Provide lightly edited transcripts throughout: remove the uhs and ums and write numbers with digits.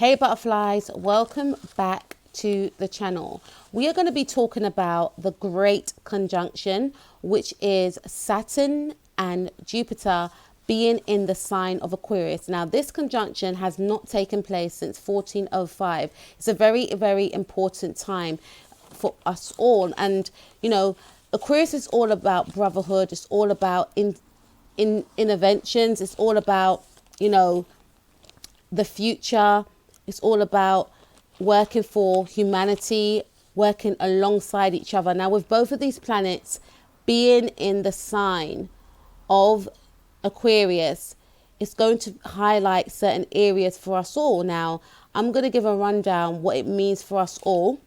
Hey butterflies, welcome back to the channel. We are going to be talking about the great conjunction, which is Saturn and Jupiter being in the sign of Aquarius. Now, this conjunction has not taken place since 1405. It's a very, very important time for us all. And, you know, Aquarius is all about brotherhood. It's all about interventions. It's all about, you know, the future. It's all about working for humanity, working alongside each other. Now, with both of these planets being in the sign of Aquarius, it's going to highlight certain areas for us all. Now, I'm going to give a rundown what it means for us all.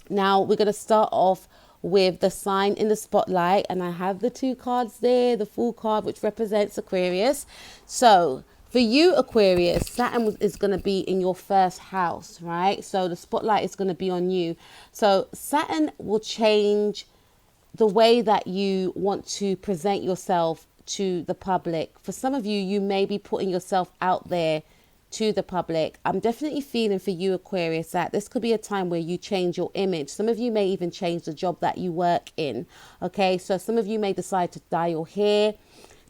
Now, we're going to start off with the sign in the spotlight, and I have the two cards there, the full card, which represents Aquarius. So for you, Aquarius, Saturn is going to be in your first house, right? So the spotlight is going to be on you. So Saturn will change the way that you want to present yourself to the public. For some of you, you may be putting yourself out there to the public. I'm definitely feeling for you, Aquarius, that this could be a time where you change your image. Some of you may even change the job that you work in. Okay, so some of you may decide to dye your hair.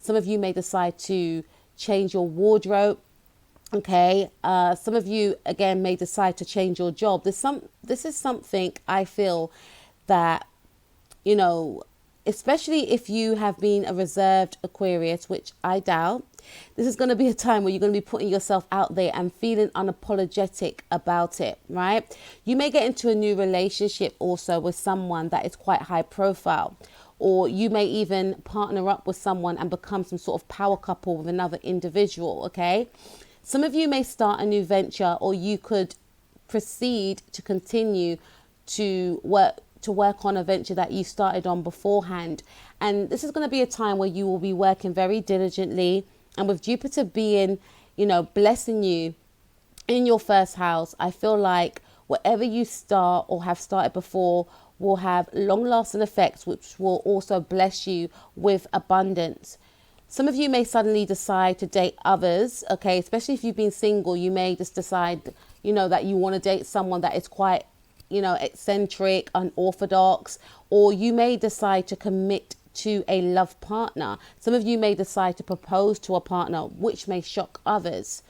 Some of you may decide to change your wardrobe. Okay, some of you again may decide to change your job. This is something I feel that, you know, especially if you have been a reserved Aquarius, which I doubt, this is going to be a time where you're going to be putting yourself out there and feeling unapologetic about it, right? You may get into a new relationship also with someone that is quite high profile, or you may even partner up with someone and become some sort of power couple with another individual, okay? Some of you may start a new venture, or you could proceed to continue to work on a venture that you started on beforehand. And this is going to be a time where you will be working very diligently. And with Jupiter being, you know, blessing you in your first house, I feel like whatever you start or have started before will have long-lasting effects, which will also bless you with abundance. Some of you may suddenly decide to date others, okay? Especially if you've been single, you may just decide, you know, that you want to date someone that is quite, you know, eccentric, unorthodox, or you may decide to commit to a love partner. Some of you may decide to propose to a partner, which may shock others.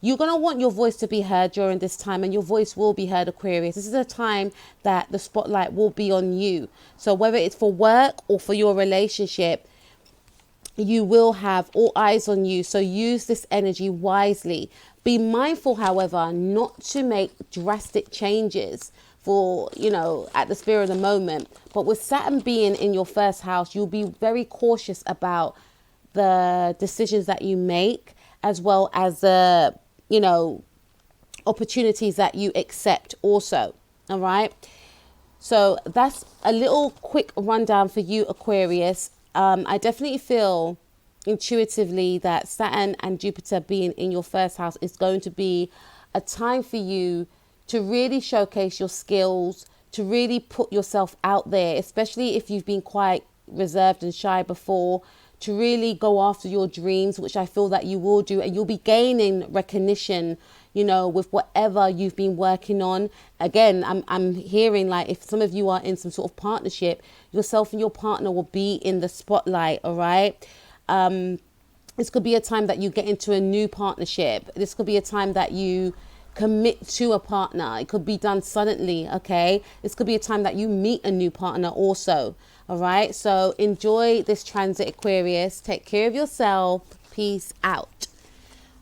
You're going to want your voice to be heard during this time, and your voice will be heard, Aquarius. This is a time that the spotlight will be on you. So whether it's for work or for your relationship, you will have all eyes on you. So use this energy wisely. Be mindful, however, not to make drastic changes for, you know, at the spur of the moment. But with Saturn being in your first house, you'll be very cautious about the decisions that you make, as well as the, you know, opportunities that you accept also. All right. So that's a little quick rundown for you, Aquarius. I definitely feel intuitively that Saturn and Jupiter being in your first house is going to be a time for you to really showcase your skills, to really put yourself out there, especially if you've been quite reserved and shy before, to really go after your dreams, which I feel that you will do, and you'll be gaining recognition, you know, with whatever you've been working on. Again, I'm hearing like if some of you are in some sort of partnership, yourself and your partner will be in the spotlight, all right? This could be a time that you get into a new partnership. This could be a time that you commit to a partner. It could be done suddenly, okay? This could be a time that you meet a new partner also, all right? So enjoy this transit, Aquarius. Take care of yourself. Peace out.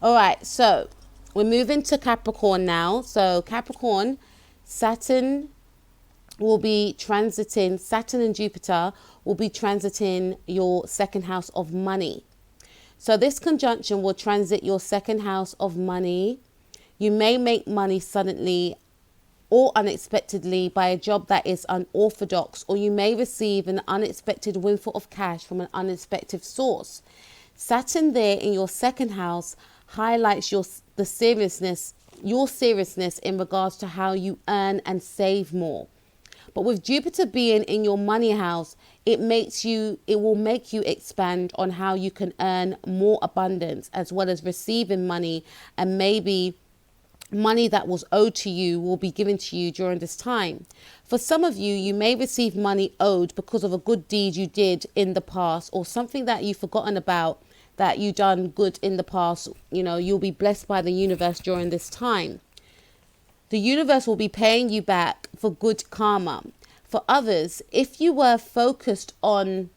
All right, so we're moving to Capricorn now. So Capricorn, Saturn will be transiting, Saturn and Jupiter will be transiting your second house of money. So this conjunction will transit your second house of money. You may make money suddenly or unexpectedly by a job that is unorthodox, or you may receive an unexpected windfall of cash from an unexpected source. Saturn there in your second house highlights your seriousness in regards to how you earn and save more. But with Jupiter being in your money house, it will make you expand on how you can earn more abundance, as well as receiving money and maybe money that was owed to you will be given to you during this time. For some of you, you may receive money owed because of a good deed you did in the past, or something that you've forgotten about that you done good in the past. You know, you'll be blessed by the universe during this time. The universe will be paying you back for good karma. For others, if you were focused on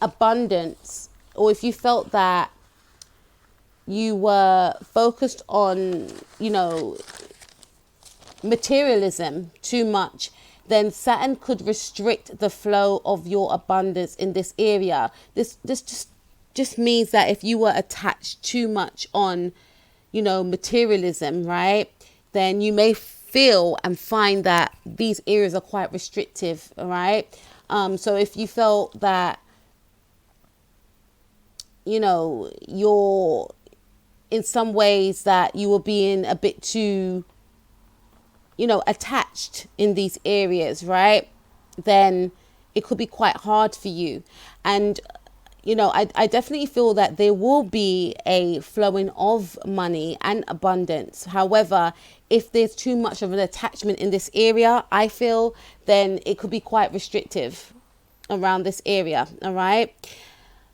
abundance, or if you felt that you were focused on, you know, materialism too much, then Saturn could restrict the flow of your abundance in this area. This just means that if you were attached too much on, you know, materialism, right, then you may feel and find that these areas are quite restrictive, all right? So if you felt that, you know, you're in some ways that you were being a bit too, you know, attached in these areas, right, then it could be quite hard for you. And, you know, I definitely feel that there will be a flowing of money and abundance. However, if there's too much of an attachment in this area, I feel, then it could be quite restrictive around this area, all right?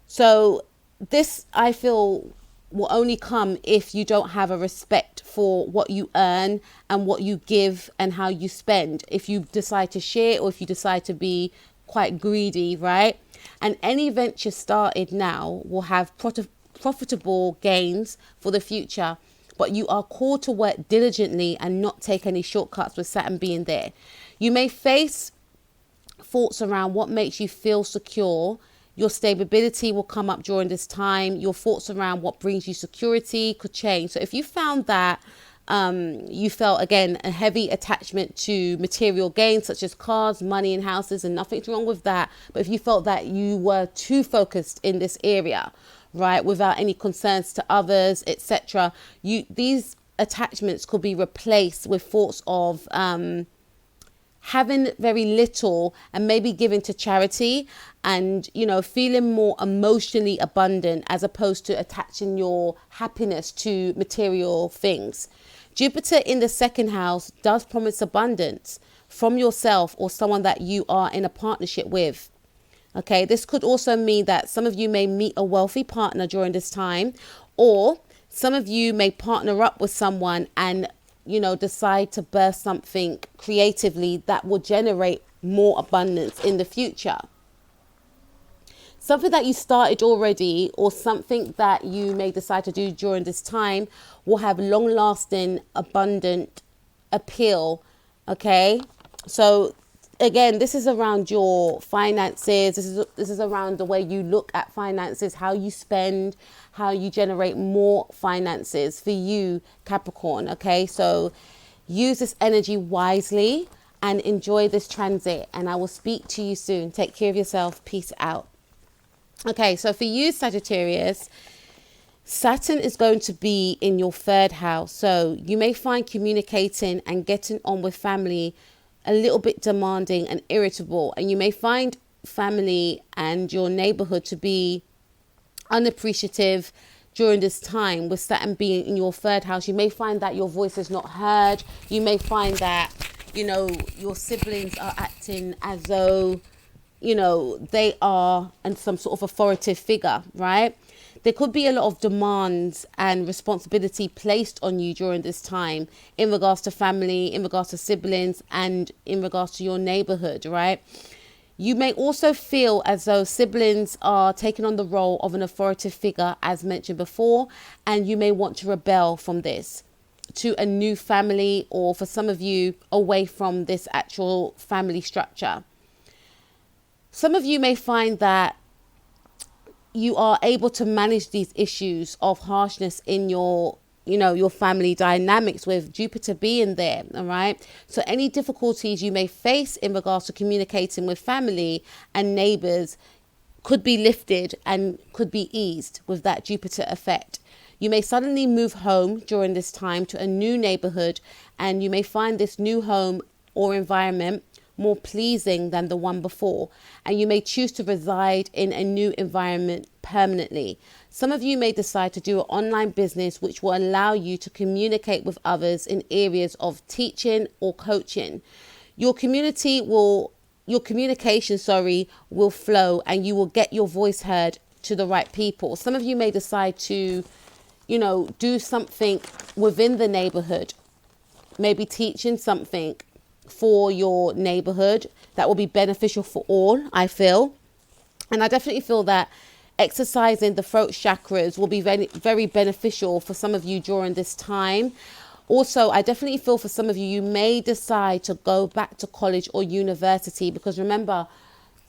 So this, I feel, will only come if you don't have a respect for what you earn and what you give and how you spend. If you decide to share, or if you decide to be quite greedy, right? And any venture started now will have profitable gains for the future, but you are called to work diligently and not take any shortcuts with Saturn being there. You may face thoughts around what makes you feel secure. Your stability will come up during this time. Your thoughts around what brings you security could change. So if you found that you felt, again, a heavy attachment to material gains such as cars, money and houses, and nothing's wrong with that, but if you felt that you were too focused in this area, right, without any concerns to others, etc., these attachments could be replaced with thoughts of having very little and maybe giving to charity, and, you know, feeling more emotionally abundant as opposed to attaching your happiness to material things. Jupiter in the second house does promise abundance from yourself or someone that you are in a partnership with. Okay, this could also mean that some of you may meet a wealthy partner during this time, or some of you may partner up with someone and, you know, decide to birth something creatively that will generate more abundance in the future. Something that you started already, or something that you may decide to do during this time, will have long-lasting, abundant appeal. Okay, so again, this is around your finances. This is around the way you look at finances, how you spend, how you generate more finances for you, Capricorn. Okay, so use this energy wisely and enjoy this transit. And I will speak to you soon. Take care of yourself. Peace out. Okay, so for you, Sagittarius, Saturn is going to be in your third house. So you may find communicating and getting on with family a little bit demanding and irritable. And you may find family and your neighborhood to be unappreciative during this time. With Saturn being in your third house, you may find that your voice is not heard. You may find that, you know, your siblings are acting as though, you know, they are and some sort of authoritative figure, right? There could be a lot of demands and responsibility placed on you during this time in regards to family, in regards to siblings, and in regards to your neighborhood, right? You may also feel as though siblings are taking on the role of an authoritative figure, as mentioned before, and you may want to rebel from this to a new family, or for some of you, away from this actual family structure. Some of you may find that you are able to manage these issues of harshness in your, you know, your family dynamics with Jupiter being there. All right. So any difficulties you may face in regards to communicating with family and neighbors could be lifted and could be eased with that Jupiter effect. You may suddenly move home during this time to a new neighborhood, and you may find this new home or environment more pleasing than the one before, and you may choose to reside in a new environment permanently. Some of you may decide to do an online business which will allow you to communicate with others in areas of teaching or coaching. Your communication, will flow, and you will get your voice heard to the right people. Some of you may decide to, do something within the neighborhood, maybe teaching something for your neighborhood that will be beneficial for all, I feel. And I definitely feel that exercising the throat chakras will be very, very beneficial for some of you during this time. Also, I definitely feel for some of you, you may decide to go back to college or university, because remember,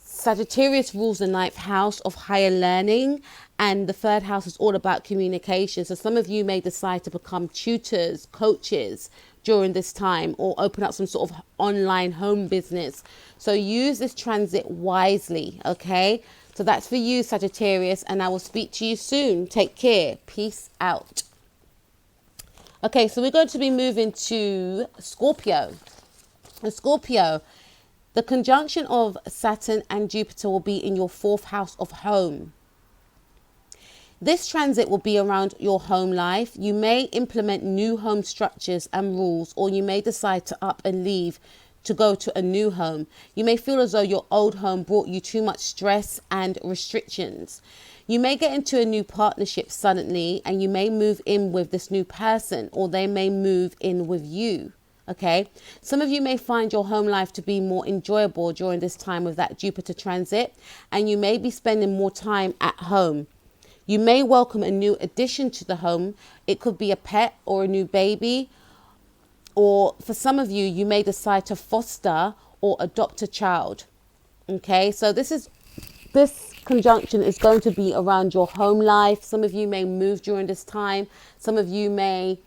Sagittarius rules the 9th house of higher learning, and the 3rd house is all about communication. So some of you may decide to become tutors, coaches during this time, or open up some sort of online home business. So use this transit wisely, okay? So that's for you, Sagittarius, and I will speak to you soon. Take care. Peace out. Okay, so we're going to be moving to Scorpio. And Scorpio, the conjunction of Saturn and Jupiter will be in your 4th house of home. This transit will be around your home life. You may implement new home structures and rules, or you may decide to up and leave to go to a new home. You may feel as though your old home brought you too much stress and restrictions. You may get into a new partnership suddenly, and you may move in with this new person, or they may move in with you. Okay, some of you may find your home life to be more enjoyable during this time of that Jupiter transit, and you may be spending more time at home. You may welcome a new addition to the home. It could be a pet or a new baby, or for some of you, you may decide to foster or adopt a child. Okay, so this conjunction is going to be around your home life. Some of you may move during this time. Some of you may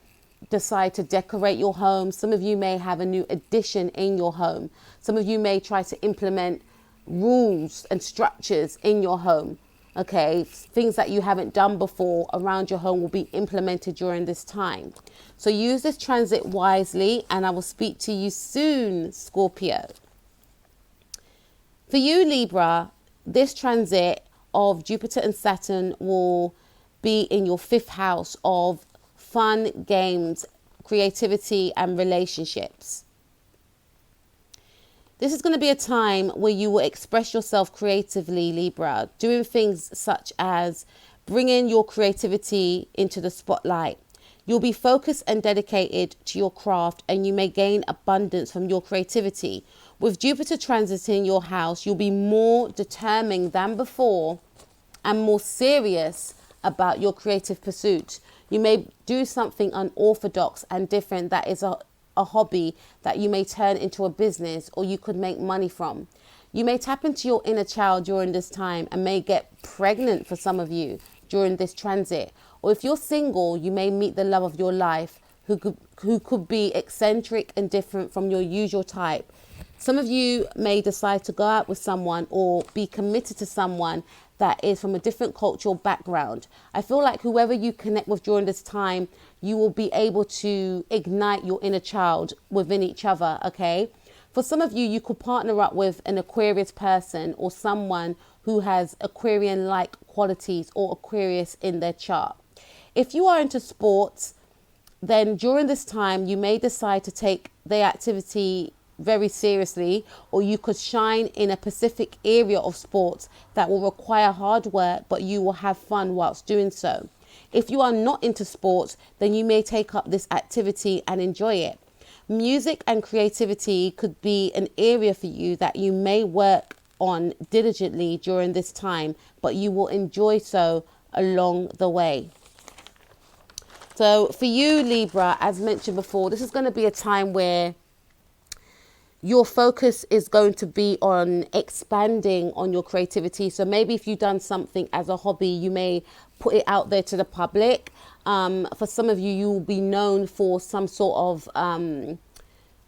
decide to decorate your home. Some of you may have a new addition in your home. Some of you may try to implement rules and structures in your home. Okay, things that you haven't done before around your home will be implemented during this time. So use this transit wisely, and I will speak to you soon, Scorpio. For you, Libra, this transit of Jupiter and Saturn will be in your 5th house of fun, games, creativity, and relationships. This is going to be a time where you will express yourself creatively, Libra, doing things such as bringing your creativity into the spotlight. You'll be focused and dedicated to your craft, and you may gain abundance from your creativity. With Jupiter transiting your house, you'll be more determined than before and more serious about your creative pursuit. You may do something unorthodox and different that is a hobby that you may turn into a business, or you could make money from. You may tap into your inner child during this time and may get pregnant for some of you during this transit. Or if you're single, you may meet the love of your life who could be eccentric and different from your usual type. Some of you may decide to go out with someone or be committed to someone that is from a different cultural background. I feel like whoever you connect with during this time, you will be able to ignite your inner child within each other, okay? For some of you, you could partner up with an Aquarius person or someone who has Aquarian-like qualities or Aquarius in their chart. If you are into sports, then during this time, you may decide to take the activity very seriously, or you could shine in a specific area of sports that will require hard work, but you will have fun whilst doing so. If you are not into sports, then you may take up this activity and enjoy it. Music and creativity could be an area for you that you may work on diligently during this time, but you will enjoy so along the way. So for you, Libra, as mentioned before, this is going to be a time where your focus is going to be on expanding on your creativity. So maybe if you've done something as a hobby, you may put it out there to the public. For some of you, you will be known for some sort of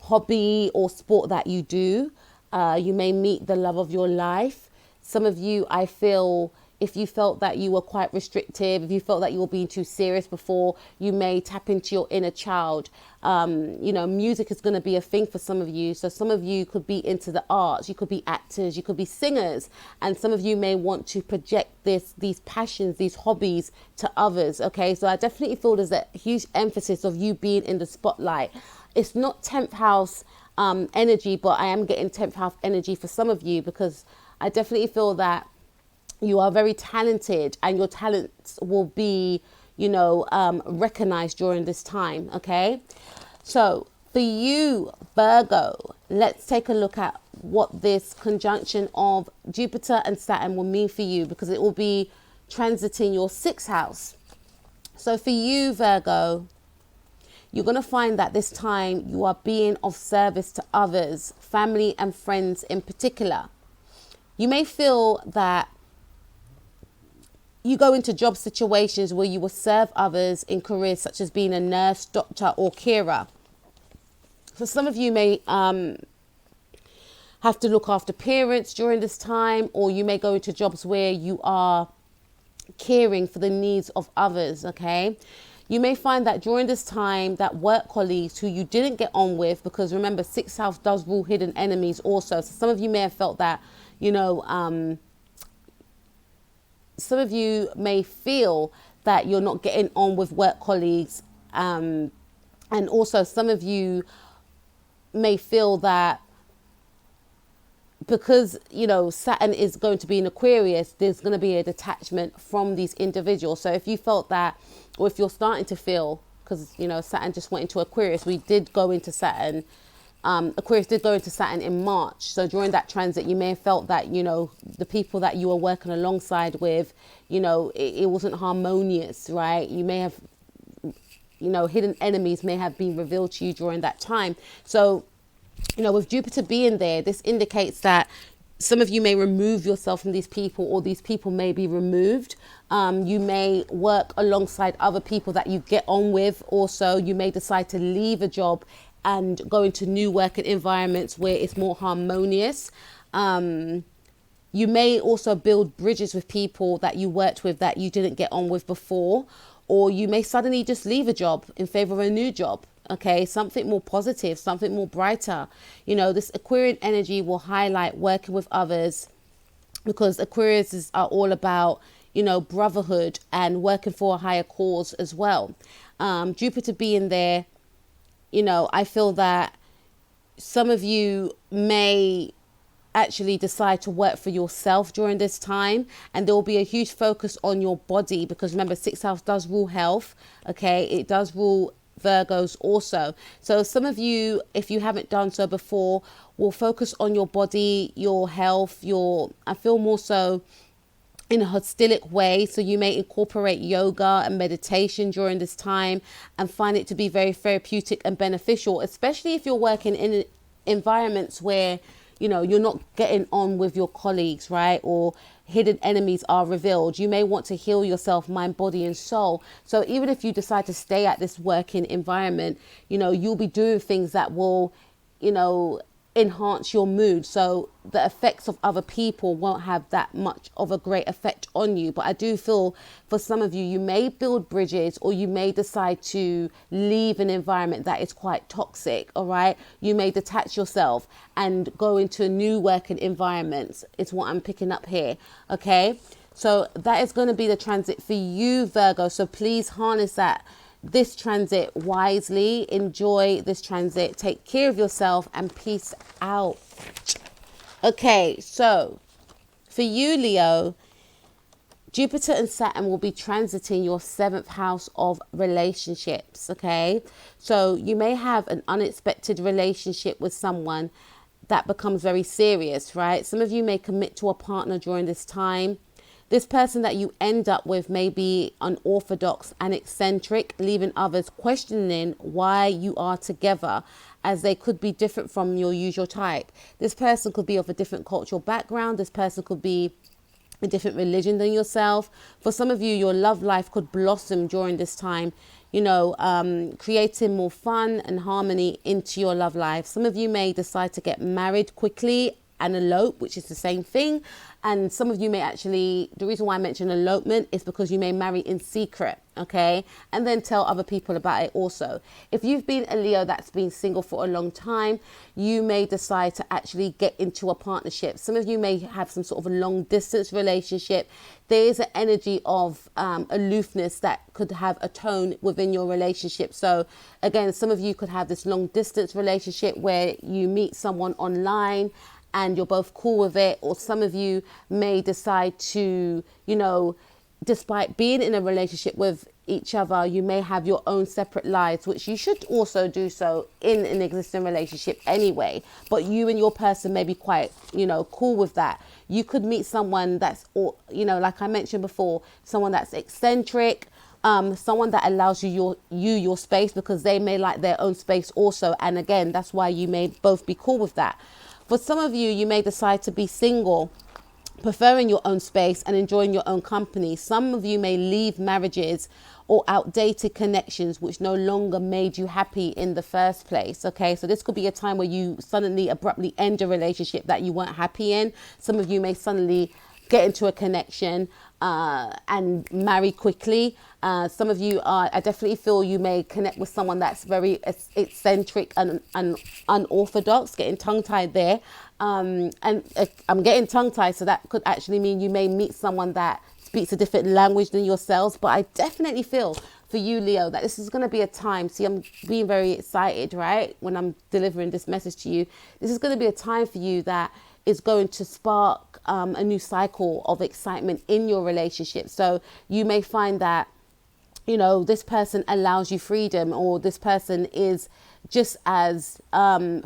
hobby or sport that you do. You may meet the love of your life. Some of you, I feel if you felt that you were quite restrictive, if you felt that you were being too serious before, you may tap into your inner child. You know, music is going to be a thing for some of you. So some of you could be into the arts, you could be actors, you could be singers, and some of you may want to project these passions, these hobbies to others. Okay, so I definitely feel there's a huge emphasis of you being in the spotlight. It's not 10th house energy, but I am getting 10th house energy for some of you, because I definitely feel that you are very talented and your talents will be, you know, recognized during this time. Okay, so for you, Virgo, let's take a look at what this conjunction of Jupiter and Saturn will mean for you, because it will be transiting your 6th house. So for you, Virgo, you're going to find that this time you are being of service to others, family and friends in particular. You may feel that you go into job situations where you will serve others in careers such as being a nurse, doctor, or carer. So some of you may have to look after parents during this time, or you may go into jobs where you are caring for the needs of others. Okay, you may find that during this time that work colleagues who you didn't get on with, because remember 6th house does rule hidden enemies also. So some of you may have felt that, you know, some of you may feel that you're not getting on with work colleagues, and also some of you may feel that because, you know, Saturn is going to be in Aquarius, there's going to be a detachment from these individuals. So if you felt that, or if you're starting to feel, because, you know, Saturn just went into Aquarius, we did go into Saturn, Aquarius did go into Saturn in March. So during that transit, you may have felt that, you know, the people that you were working alongside with, you know, it wasn't harmonious, right? You may have, you know, hidden enemies may have been revealed to you during that time. So, you know, with Jupiter being there, this indicates that some of you may remove yourself from these people, or these people may be removed. You may work alongside other people that you get on with. Also, you may decide to leave a job and go into new working environments where it's more harmonious. You may also build bridges with people that you worked with that you didn't get on with before, or you may suddenly just leave a job in favor of a new job. Okay, something more positive, something more brighter. You know, this Aquarian energy will highlight working with others, because Aquariuses are all about, you know, brotherhood and working for a higher cause as well. Jupiter being there, you know, I feel that some of you may actually decide to work for yourself during this time, and there will be a huge focus on your body, because remember 6th house does rule health. Okay, it does rule Virgos also. So some of you, if you haven't done so before, will focus on your body, your health, I feel more so in a holistic way. So you may incorporate yoga and meditation during this time and find it to be very therapeutic and beneficial, especially if you're working in environments where, you know, you're not getting on with your colleagues, right? Or hidden enemies are revealed. You may want to heal yourself, mind, body, and soul. So even if you decide to stay at this working environment, you know, you'll be doing things that will, you know, enhance your mood. So the effects of other people won't have that much of a great effect on you. But I do feel for some of you, you may build bridges, or you may decide to leave an environment that is quite toxic. All right, you may detach yourself and go into new working environments. It's what I'm picking up here. Okay, so that is going to be the transit for you, Virgo. So please harness this transit wisely. Enjoy this transit. Take care of yourself, and peace out. Okay, so for you, Leo, Jupiter and Saturn will be transiting your 7th house of relationships. Okay, so you may have an unexpected relationship with someone that becomes very serious, right? Some of you may commit to a partner during this time. This person that you end up with may be unorthodox and eccentric, leaving others questioning why you are together, as they could be different from your usual type. This person could be of a different cultural background. This person could be a different religion than yourself. For some of you, your love life could blossom during this time, you know, creating more fun and harmony into your love life. Some of you may decide to get married quickly and elope, which is the same thing. And some of you may actually, the reason why I mention elopement is because you may marry in secret, okay? And then tell other people about it also. If you've been a Leo that's been single for a long time, you may decide to actually get into a partnership. Some of you may have some sort of a long distance relationship. There is an energy of aloofness that could have a tone within your relationship. So again, some of you could have this long distance relationship where you meet someone online and you're both cool with it. Or some of you may decide to, you know, despite being in a relationship with each other, you may have your own separate lives, which you should also do so in an existing relationship anyway. But you and your person may be quite, you know, cool with that. You could meet someone that's, you know, like I mentioned before, someone that's eccentric, someone that allows you your space, because they may like their own space also. And again, that's why you may both be cool with that. For some of you, you may decide to be single, preferring your own space and enjoying your own company. Some of you may leave marriages or outdated connections which no longer made you happy in the first place. Okay, so this could be a time where you suddenly abruptly end a relationship that you weren't happy in. Some of you may suddenly get into a connection and marry quickly. Some of you I definitely feel you may connect with someone that's very eccentric and unorthodox, getting tongue-tied there. And I'm getting tongue-tied, so that could actually mean you may meet someone that speaks a different language than yourselves. But I definitely feel for you, Leo, that this is going to be a time. See, I'm being very excited, right, when I'm delivering this message to you. This is going to be a time for you that is going to spark a new cycle of excitement in your relationship. So you may find that, you know, this person allows you freedom, or this person is just as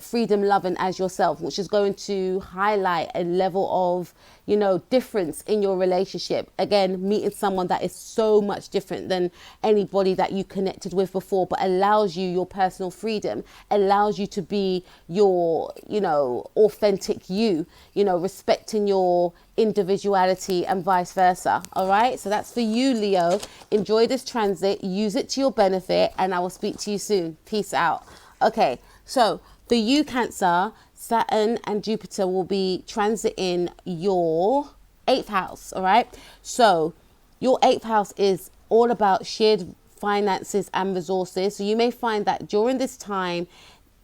freedom loving as yourself, which is going to highlight a level of, you know, difference in your relationship. Again, meeting someone that is so much different than anybody that you connected with before, but allows you your personal freedom, allows you to be your, you know, authentic you, you know, respecting your individuality and vice versa. All right, so that's for you, Leo. Enjoy this transit, use it to your benefit, and I will speak to you soon. Peace out. Okay, so for you, Cancer, Saturn and Jupiter will be transiting your 8th house. All right, so your 8th house is all about shared finances and resources. So you may find that during this time,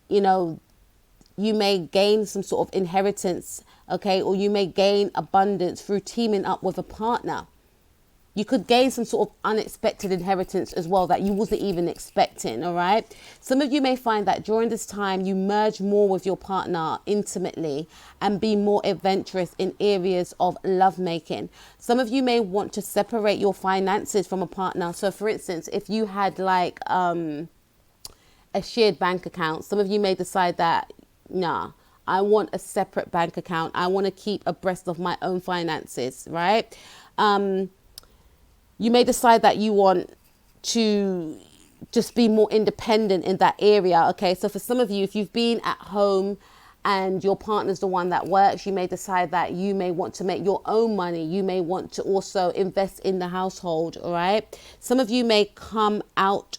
you know, you may gain some sort of inheritance, okay, or you may gain abundance through teaming up with a partner. You could gain some sort of unexpected inheritance as well that you wasn't even expecting, all right? Some of you may find that during this time you merge more with your partner intimately and be more adventurous in areas of lovemaking. Some of you may want to separate your finances from a partner. So for instance, if you had like a shared bank account, some of you may decide that, nah, I want a separate bank account. I want to keep abreast of my own finances, right? You may decide that you want to just be more independent in that area. Okay, so for some of you, if you've been at home and your partner's the one that works, you may decide that you may want to make your own money. You may want to also invest in the household, all right? Some of you may come out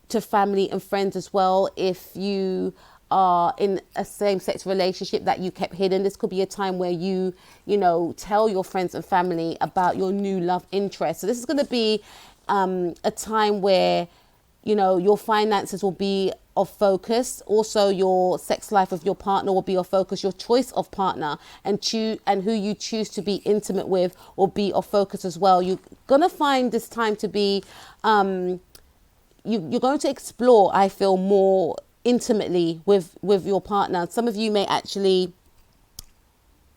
to family and friends as well if you are in a same-sex relationship that you kept hidden. This could be a time where you know, tell your friends and family about your new love interest. So this is going to be a time where, you know, your finances will be of focus. Also, your sex life with your partner will be of focus. Your choice of partner and who you choose to be intimate with will be of focus as well. You're going to find this time to be, you're going to explore, I feel, more intimately with your partner. Some of you may actually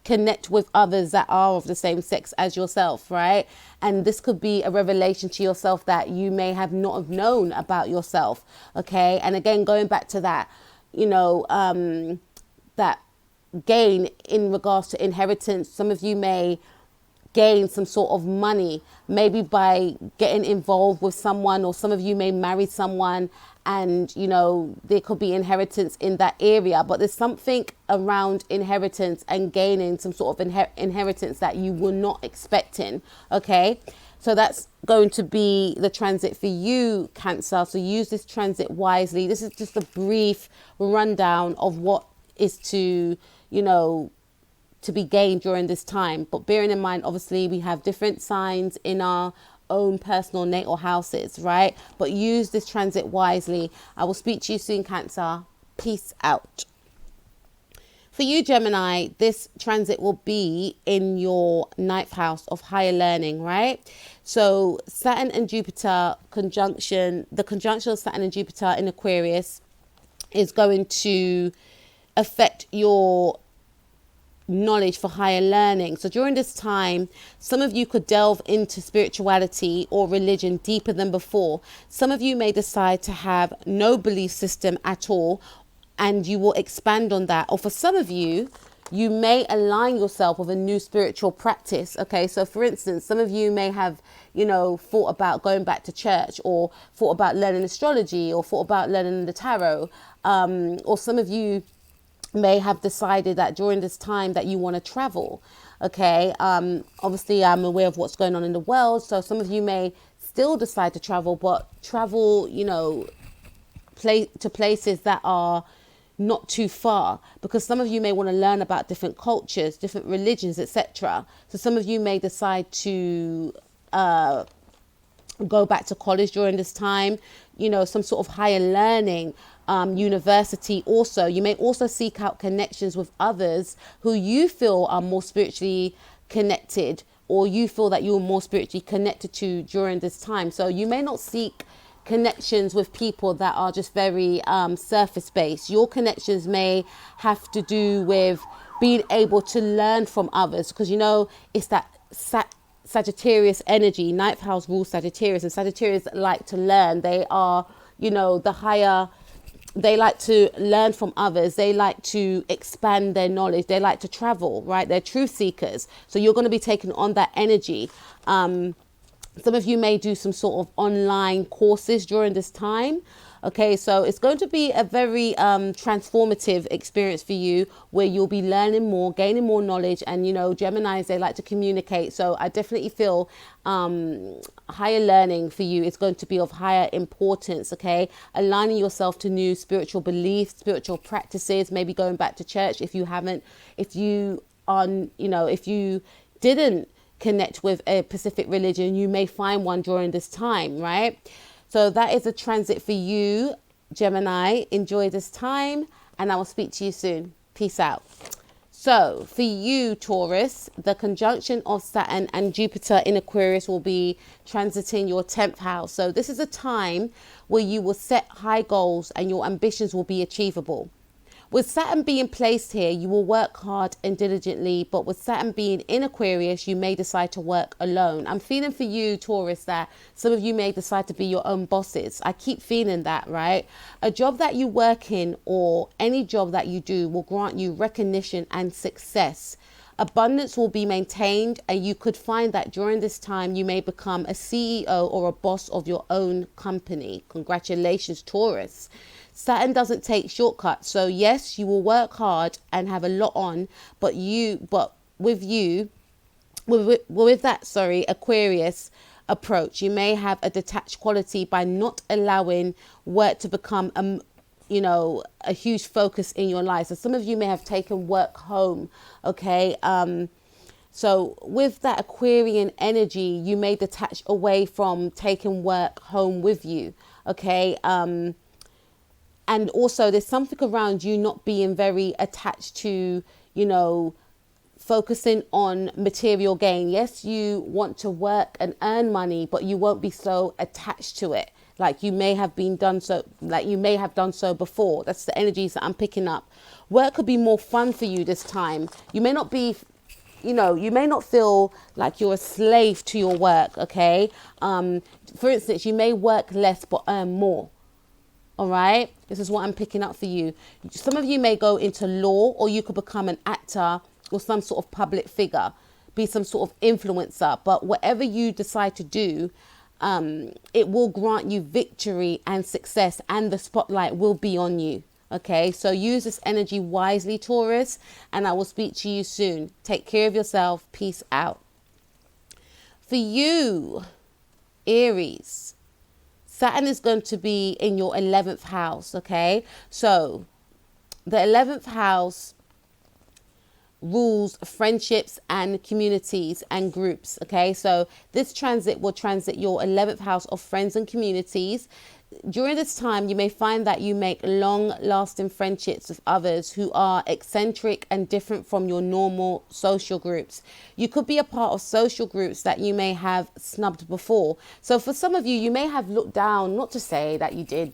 connect with others that are of the same sex as yourself, right? And this could be a revelation to yourself that you may have not have known about yourself, okay? And again, going back to that, you know, that gain in regards to inheritance, some of you may gain some sort of money, maybe by getting involved with someone, or some of you may marry someone and, you know, there could be inheritance in that area. But there's something around inheritance and gaining some sort of inheritance that you were not expecting, okay? So that's going to be the transit for you, Cancer. So use this transit wisely. This is just a brief rundown of what is to, you know, to be gained during this time. But bearing in mind, obviously, we have different signs in our own personal natal houses, right? But use this transit wisely. I will speak to you soon, Cancer. Peace out. For you, Gemini, this transit will be in your 9th house of higher learning, right? So Saturn and Jupiter conjunction, the conjunction of Saturn and Jupiter in Aquarius is going to affect your knowledge for higher learning. So during this time, some of you could delve into spirituality or religion deeper than before. Some of you may decide to have no belief system at all, and you will expand on that. Or for some of you, you may align yourself with a new spiritual practice. Okay, so for instance, some of you may have, thought about going back to church, or thought about learning astrology, or thought about learning the tarot. Or some of you may have decided that during this time that you want to travel. Okay, obviously I'm aware of what's going on in the world, so some of you may still decide to travel, but travel, to places that are not too far, because some of you may want to learn about different cultures, different religions, etc. So some of you may decide to go back to college during this time, some sort of higher learning, university. Also, you may also seek out connections with others who you feel are more spiritually connected, or you feel that you're more spiritually connected to during this time. So you may not seek connections with people that are just very surface based. Your connections may have to do with being able to learn from others, because it's that Sagittarius energy. 9th house rules Sagittarius, and Sagittarius like to learn. They are, the higher, they like to learn from others. They like to expand their knowledge. They like to travel, right? They're truth seekers. So you're going to be taking on that energy. Some of you may do some sort of online courses during this time. Okay, so it's going to be a very transformative experience for you, where you'll be learning more, gaining more knowledge. And, Geminis, they like to communicate. So I definitely feel higher learning for you is going to be of higher importance. Okay, aligning yourself to new spiritual beliefs, spiritual practices, maybe going back to church if you haven't, if you didn't connect with a specific religion, you may find one during this time, right? So that is a transit for you, Gemini. Enjoy this time, and I will speak to you soon. Peace out. So for you, Taurus, the conjunction of Saturn and Jupiter in Aquarius will be transiting your 10th house. So this is a time where you will set high goals and your ambitions will be achievable. With Saturn being placed here, you will work hard and diligently, but with Saturn being in Aquarius, you may decide to work alone. I'm feeling for you, Taurus, that some of you may decide to be your own bosses. I keep feeling that, right? A job that you work in, or any job that you do, will grant you recognition and success. Abundance will be maintained, and you could find that during this time you may become a CEO or a boss of your own company. Congratulations, Taurus. Saturn doesn't take shortcuts. So yes, you will work hard and have a lot on, but with that Aquarius approach, you may have a detached quality by not allowing work to become a huge focus in your life. So some of you may have taken work home. Okay. So with that Aquarian energy, you may detach away from taking work home with you. Okay. And also there's something around you not being very attached to, focusing on material gain. Yes, you want to work and earn money, but you won't be so attached to it like you may have done so before. That's the energies that I'm picking up. Work could be more fun for you this time. You may not be, you may not feel like you're a slave to your work. Okay. For instance, you may work less but earn more. All right. This is what I'm picking up for you. Some of you may go into law, or you could become an actor or some sort of public figure, be some sort of influencer. But whatever you decide to do, it will grant you victory and success, and the spotlight will be on you. Okay. So use this energy wisely, Taurus, and I will speak to you soon. Take care of yourself. Peace out. For you, Aries, Saturn is going to be in your 11th house, okay? So the 11th house rules, friendships, and communities and groups. Okay, so this transit will transit your 11th house of friends and communities. During this time, you may find that you make long-lasting friendships with others who are eccentric and different from your normal social groups. You could be a part of social groups that you may have snubbed before. So for some of you, you may have looked down, not to say that you did,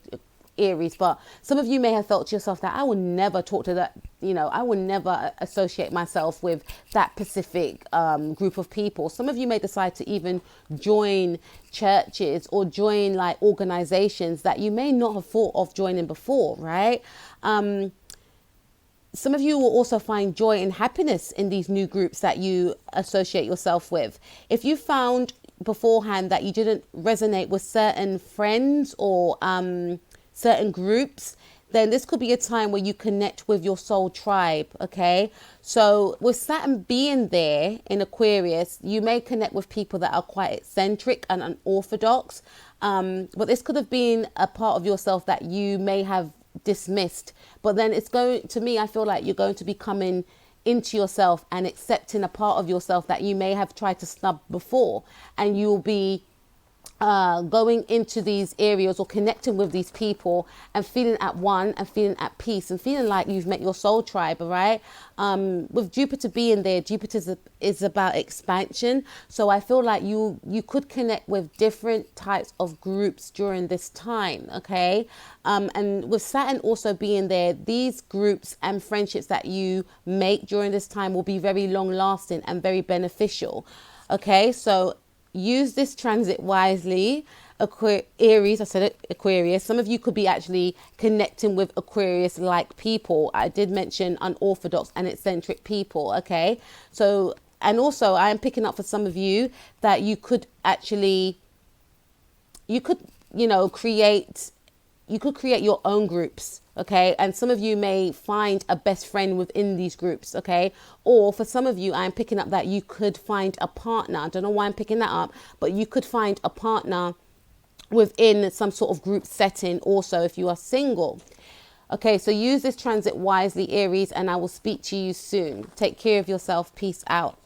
Aries, but some of you may have felt to yourself that I will never talk to that, I will never associate myself with that specific group of people. Some of you may decide to even join churches or join like organizations that you may not have thought of joining before, right? Some of you will also find joy and happiness in these new groups that you associate yourself with. If you found beforehand that you didn't resonate with certain friends or certain groups, then this could be a time where you connect with your soul tribe. Okay, so with Saturn being there in Aquarius, you may connect with people that are quite eccentric and unorthodox, but this could have been a part of yourself that you may have dismissed, but then it's going to me, I feel like you're going to be coming into yourself and accepting a part of yourself that you may have tried to snub before, and you'll be going into these areas or connecting with these people and feeling at one and feeling at peace and feeling like you've met your soul tribe. All right, with Jupiter being there, Jupiter is about expansion, so I feel like you could connect with different types of groups during this time. Okay, and with Saturn also being there, these groups and friendships that you make during this time will be very long lasting and very beneficial. Okay, so use this transit wisely. Aries, I said it, Aquarius. Some of you could be actually connecting with Aquarius-like people. I did mention unorthodox and eccentric people, okay? So, and also I am picking up for some of you that you could actually, create your own groups, okay? And some of you may find a best friend within these groups, okay? Or for some of you, I'm picking up that you could find a partner. I don't know why I'm picking that up, but you could find a partner within some sort of group setting also if you are single. Okay, so use this transit wisely, Aries, and I will speak to you soon. Take care of yourself. Peace out.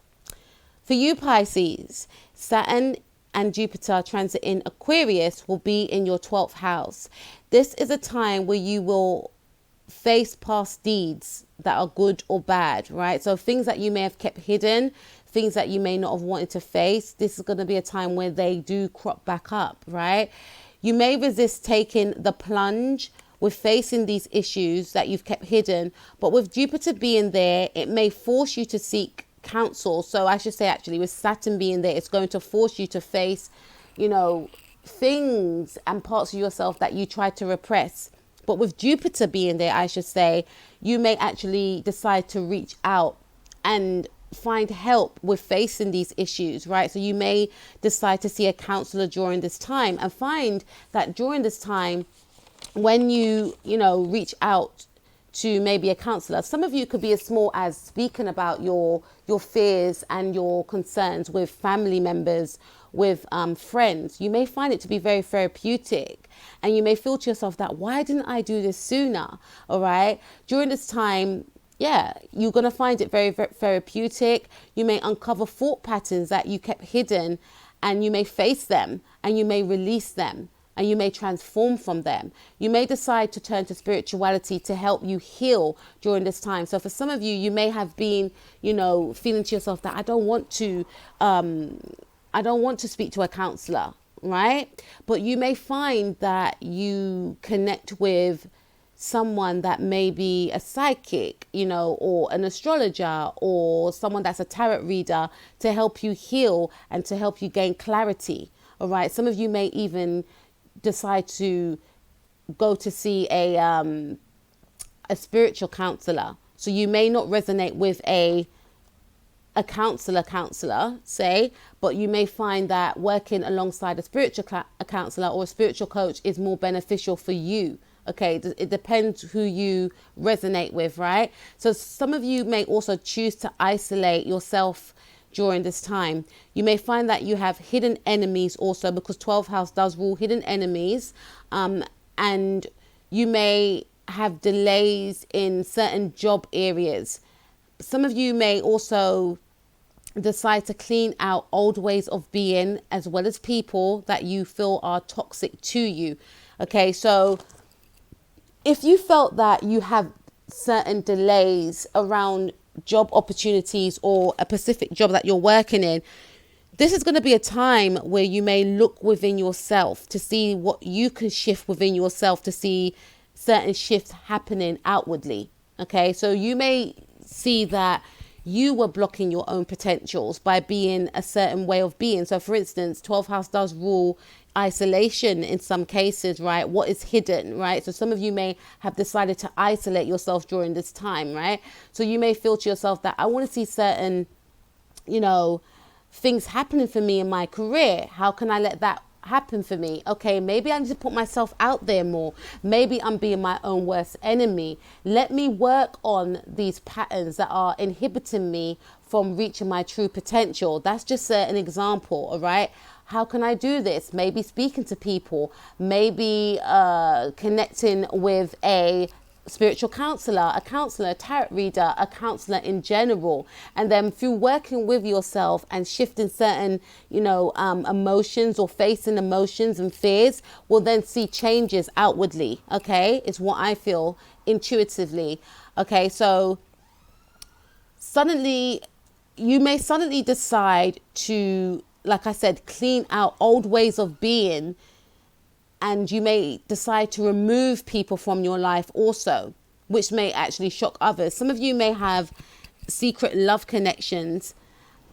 For you, Pisces, Saturn and Jupiter transit in Aquarius will be in your 12th house. This is a time where you will face past deeds that are good or bad, right? So things that you may have kept hidden, things that you may not have wanted to face, this is going to be a time where they do crop back up, right? You may resist taking the plunge with facing these issues that you've kept hidden, but with Jupiter being there, it may force you to seek counsel. So I should say, actually, with Saturn being there, it's going to force you to face, things and parts of yourself that you try to repress. But with Jupiter being there, I should say, you may actually decide to reach out and find help with facing these issues, right? So you may decide to see a counselor during this time and find that during this time, when you reach out to maybe a counselor, some of you could be as small as speaking about your fears and your concerns with family members, with friends. You may find it to be very therapeutic, and you may feel to yourself that, why didn't I do this sooner? All right, during this time, you're going to find it very, very therapeutic. You may uncover thought patterns that you kept hidden, and you may face them, and you may release them, and you may transform from them. You may decide to turn to spirituality to help you heal during this time. So for some of you, you may have been, feeling to yourself that I don't want to speak to a counselor, right? But you may find that you connect with someone that may be a psychic, or an astrologer, or someone that's a tarot reader to help you heal and to help you gain clarity. All right. Some of you may even decide to go to see a spiritual counselor. So you may not resonate with a counselor, say, but you may find that working alongside a spiritual counselor or a spiritual coach is more beneficial for you. Okay, it depends who you resonate with, right? So some of you may also choose to isolate yourself during this time. You may find that you have hidden enemies also, because 12th house does rule hidden enemies, and you may have delays in certain job areas. Some of you may also decide to clean out old ways of being, as well as people that you feel are toxic to you. Okay, so if you felt that you have certain delays around job opportunities or a specific job that you're working in, this is going to be a time where you may look within yourself to see what you can shift within yourself, to see certain shifts happening outwardly. Okay, so you may see that you were blocking your own potentials by being a certain way of being. So for instance, 12th house does rule isolation in some cases, right? What is hidden, right? So some of you may have decided to isolate yourself during this time, right? So you may feel to yourself that I want to see certain, things happening for me in my career. How can I let that happen for me? Okay, maybe I need to put myself out there more. Maybe I'm being my own worst enemy. Let me work on these patterns that are inhibiting me from reaching my true potential. That's just an example, all right? How can I do this? Maybe speaking to people, maybe connecting with a spiritual counselor, a tarot reader, a counselor in general. And then through working with yourself and shifting certain, emotions or facing emotions and fears, will then see changes outwardly. Okay, it's what I feel intuitively. Okay, so you may suddenly decide to, like I said, clean out old ways of being. And you may decide to remove people from your life also, which may actually shock others. Some of you may have secret love connections,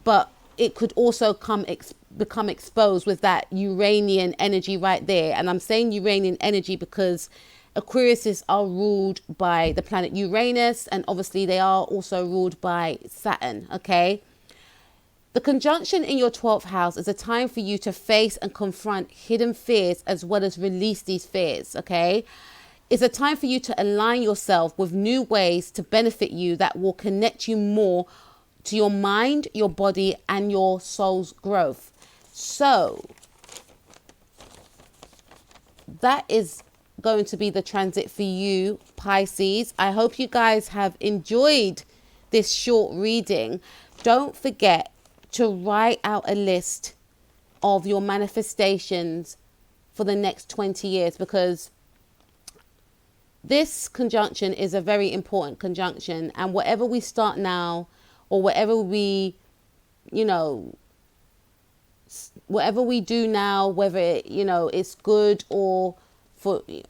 but it could also become exposed with that Uranian energy right there. And I'm saying Uranian energy because Aquariuses are ruled by the planet Uranus, and obviously they are also ruled by Saturn, okay? The conjunction in your 12th house is a time for you to face and confront hidden fears as well as release these fears, okay? It's a time for you to align yourself with new ways to benefit you that will connect you more to your mind, your body, and your soul's growth. So that is going to be the transit for you, Pisces. I hope you guys have enjoyed this short reading. Don't forget to write out a list of your manifestations for the next 20 years, because this conjunction is a very important conjunction, and whatever we start now, or whatever we do now, whether it's good or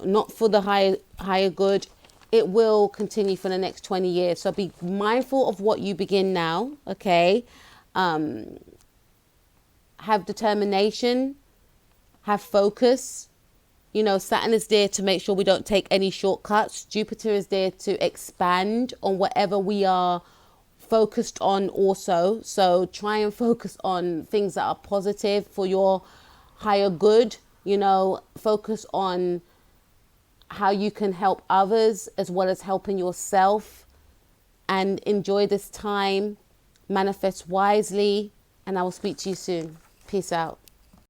not for the higher good, it will continue for the next 20 years. So be mindful of what you begin now, okay? Have determination, have focus. Saturn is there to make sure we don't take any shortcuts. Jupiter is there to expand on whatever we are focused on also. So try and focus on things that are positive for your higher good. Focus on how you can help others as well as helping yourself, and enjoy this time. Manifest wisely, and I will speak to you soon. Peace out.